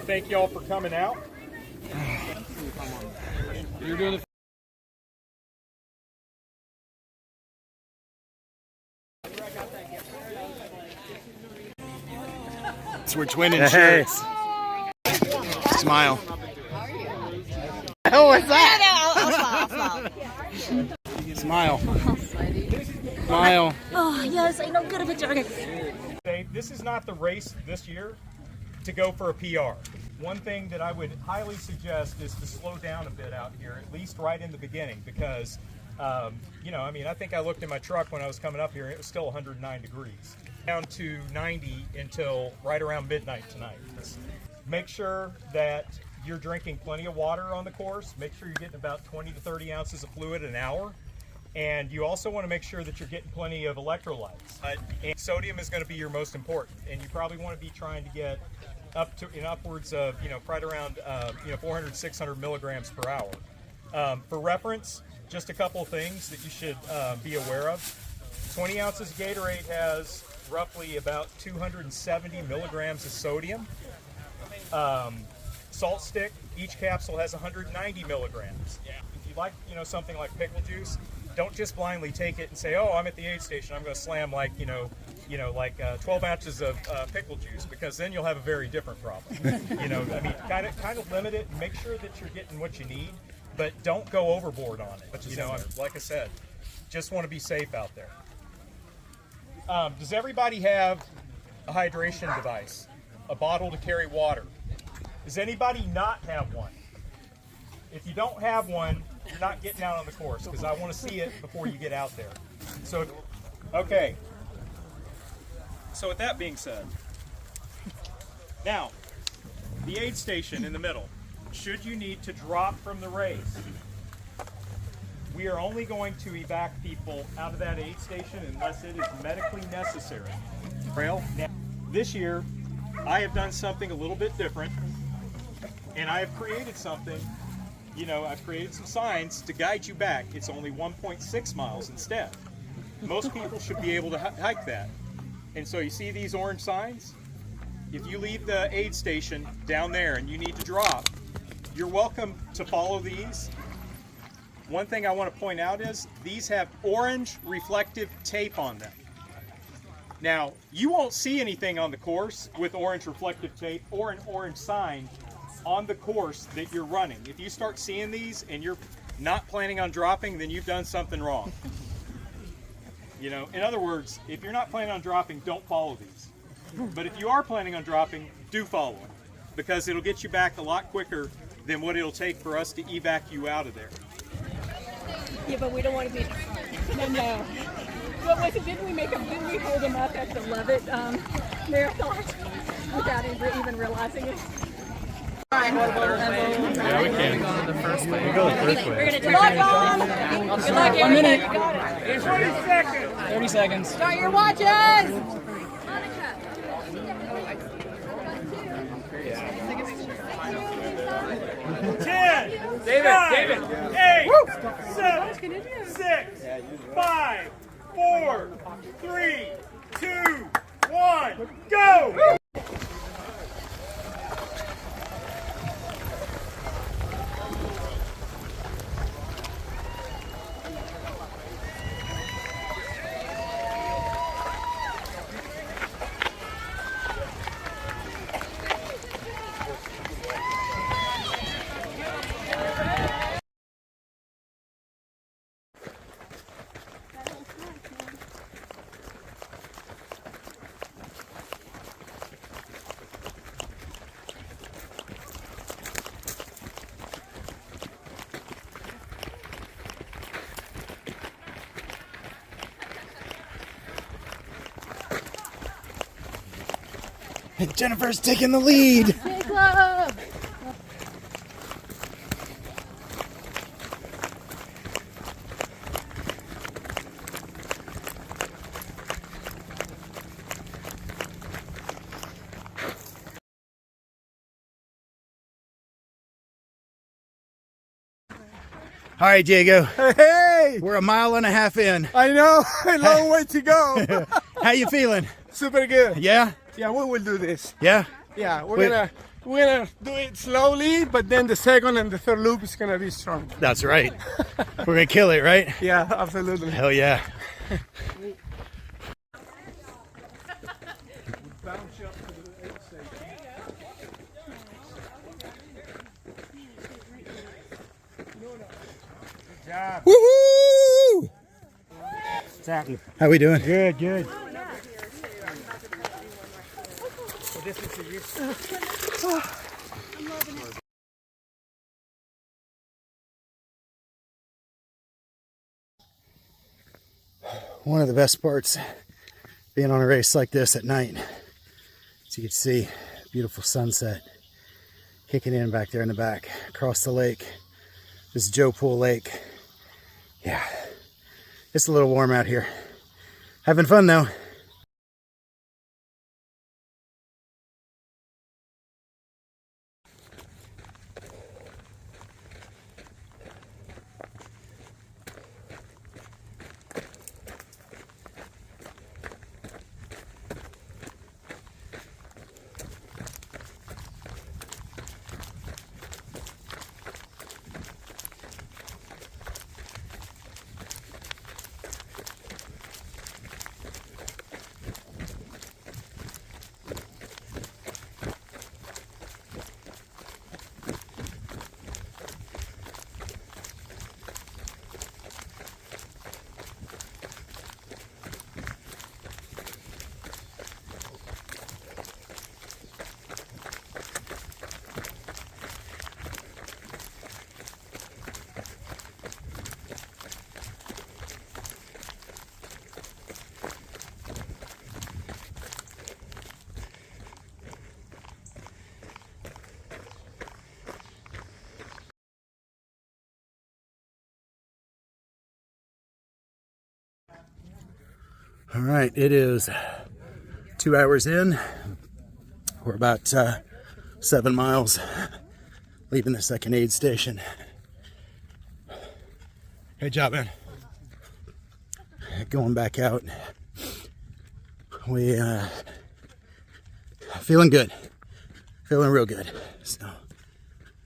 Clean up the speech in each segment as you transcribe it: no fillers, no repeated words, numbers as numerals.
thank you all for coming out. You're doing the We're twinning shirts. Smile. Oh, what's that? Smile. Smile. Oh, yes, I know. Get a picture. Okay. This is not the race this year to go for a PR. One thing that I would highly suggest is to slow down a bit out here, at least right in the beginning, because, you know, I mean, I think I looked in my truck when I was coming up here, and it was still 109 degrees. Down to 90 until right around midnight tonight. Make sure that you're drinking plenty of water on the course. Make sure you're getting about 20 to 30 ounces of fluid an hour. And you also want to make sure that you're getting plenty of electrolytes. And sodium is going to be your most important. And you probably want to be trying to get up to upwards of, you know, right around 400, 600 milligrams per hour. For reference, just a couple of things that you should be aware of. 20 ounces of Gatorade has roughly about 270 milligrams of sodium. Salt stick, each capsule has 190 milligrams. If you like, you know, something like pickle juice, don't just blindly take it and say, oh, I'm at the aid station, I'm going to slam like, 12 ounces of pickle juice, because then you'll have a very different problem. You know, I mean, kind of limit it and make sure that you're getting what you need, but don't go overboard on it. You know, like I said, just want to be safe out there. Does everybody have a hydration device? A bottle to carry water? Does anybody not have one? If you don't have one, you're not getting out on the course, because I want to see it before you get out there. So, okay. So with that being said, now, the aid station in the middle, should you need to drop from the race, we are only going to evac people out of that aid station unless it is medically necessary. Now, this year, I have done something a little bit different, and I have created something, you know, I've created some signs to guide you back. It's only 1.6 miles instead. Most people should be able to hike that. And so you see these orange signs? If you leave the aid station down there and you need to drop, you're welcome to follow these. One thing I want to point out is these have orange reflective tape on them. Now, you won't see anything on the course with orange reflective tape or an orange sign on the course that you're running. If you start seeing these and you're not planning on dropping, then you've done something wrong. You know, in other words, if you're not planning on dropping, don't follow these. But if you are planning on dropping, do follow them, because it'll get you back a lot quicker than what it'll take for us to evac you out of there. Yeah, but we don't want to be. No. What was it? Didn't we hold him up at the Levitt marathon without even realizing it? Yeah, we can. The first way. We go the first way. We're gonna good luck, Mom. Good luck, 1 minute. 20 seconds. 30 seconds. Start your watches. 10, David, 8, 7, 6, 5, 4, 3, 2, 1, go! Jennifer's taking the lead. Big love. All right, Diego. Hey! We're a mile and a half in. I know, a long way to go. How you feeling? Super good. Yeah? Yeah, we will do this. Yeah? Yeah, we're we're gonna do it slowly, but then the second and the third loop is gonna be strong. That's right. We're gonna kill it, right? Yeah, absolutely. Hell yeah. Woohoo! Exactly. How we doing? Good, good. One of the best parts being on a race like this at night. As you can see, beautiful sunset kicking in back there in the back across the lake. This is Joe Pool Lake. Yeah, it's a little warm out here. Having fun though. All right, it is 2 hours in. We're about 7 miles leaving the second aid station. Good job, man. Going back out. We feeling good, feeling real good. So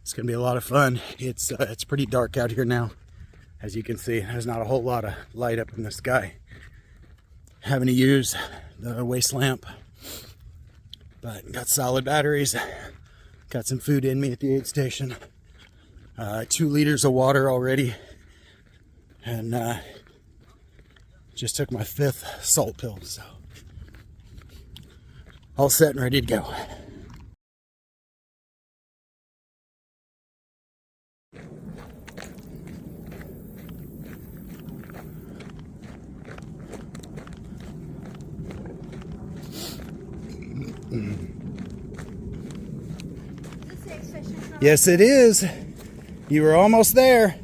it's gonna be a lot of fun. It's pretty dark out here now, as you can see. There's not a whole lot of light up in the sky. Having to use the waist lamp, but got solid batteries. Got some food in me at the aid station. 2 liters of water already, and just took my 5th salt pill. So all set and ready to go. Yes, it is. You were almost there.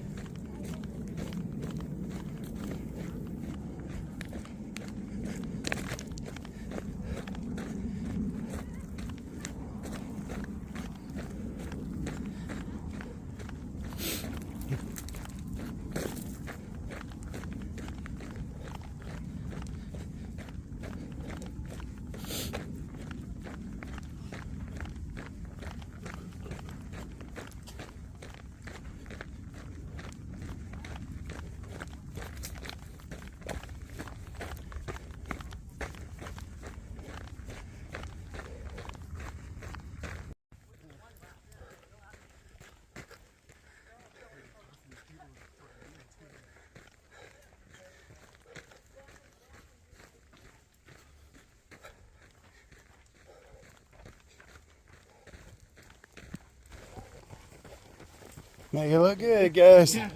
Make it look good, guys. Here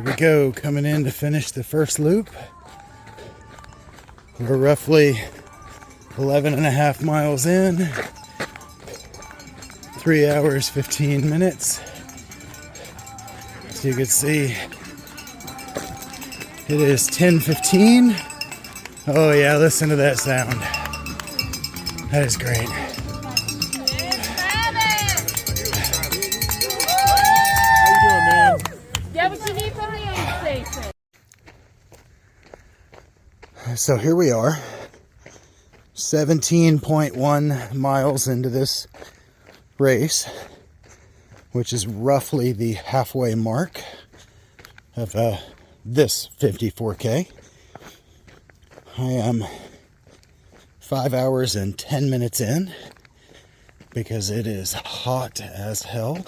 we go, coming in to finish the first loop. We're roughly 11.5 miles in. 3 hours, 15 minutes. So you can see it is 10:15. Oh yeah, listen to that sound. That is great. How you doing, man? So here we are, 17.1 miles into this race, which is roughly the halfway mark of this 54K. I am 5 hours and 10 minutes in because it is hot as hell.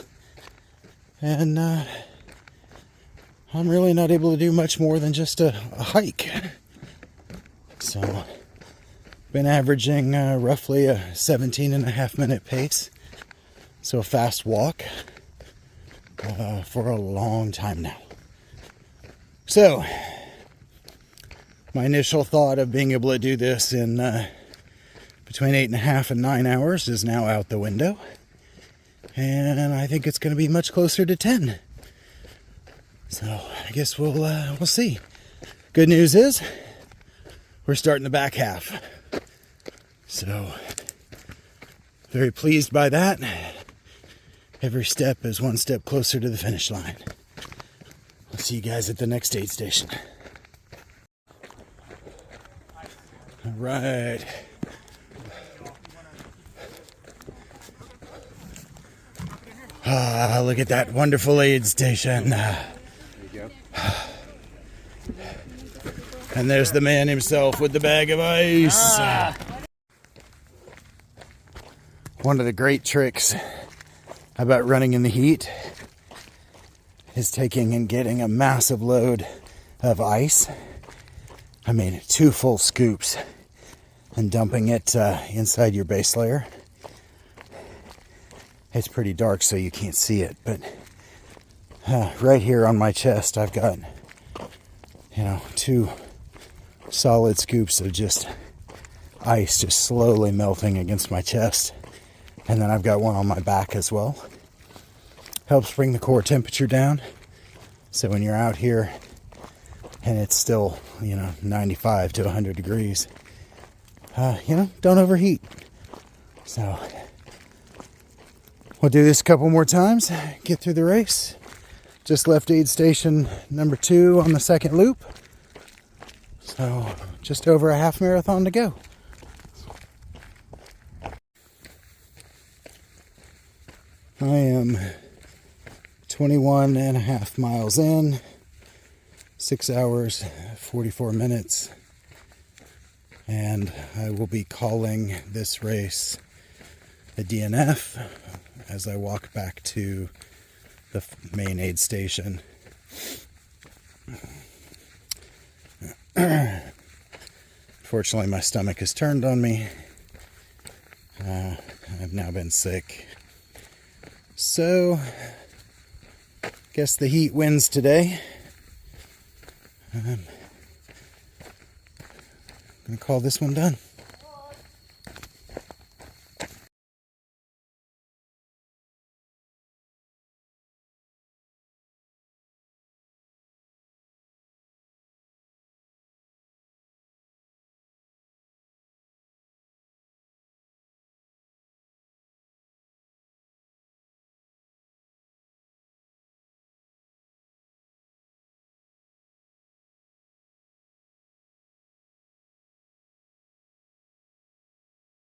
And I'm really not able to do much more than just a hike. So, been averaging roughly a 17.5-minute pace. So a fast walk for a long time now. So, my initial thought of being able to do this in between 8.5 and 9 hours is now out the window. And I think it's going to be much closer to 10. So I guess we'll see. Good news is we're starting the back half. So very pleased by that. Every step is one step closer to the finish line. I'll see you guys at the next aid station. All right. Ah, look at that wonderful aid station. And there's the man himself with the bag of ice. One of the great tricks about running in the heat is taking and getting a massive load of ice. I mean, 2 full scoops, and dumping it inside your base layer. It's pretty dark, so you can't see it, but right here on my chest, I've got, 2 solid scoops of just ice just slowly melting against my chest. And then I've got one on my back as well. Helps bring the core temperature down. So when you're out here and it's still, 95 to 100 degrees, don't overheat. So we'll do this a couple more times, get through the race. Just left aid station number 2 on the second loop. So just over a half marathon to go. I am 21.5 miles in, 6 hours, 44 minutes, and I will be calling this race a DNF as I walk back to the main aid station. Fortunately, my stomach has turned on me. I've now been sick. So, guess the heat wins today. I'm gonna call this one done.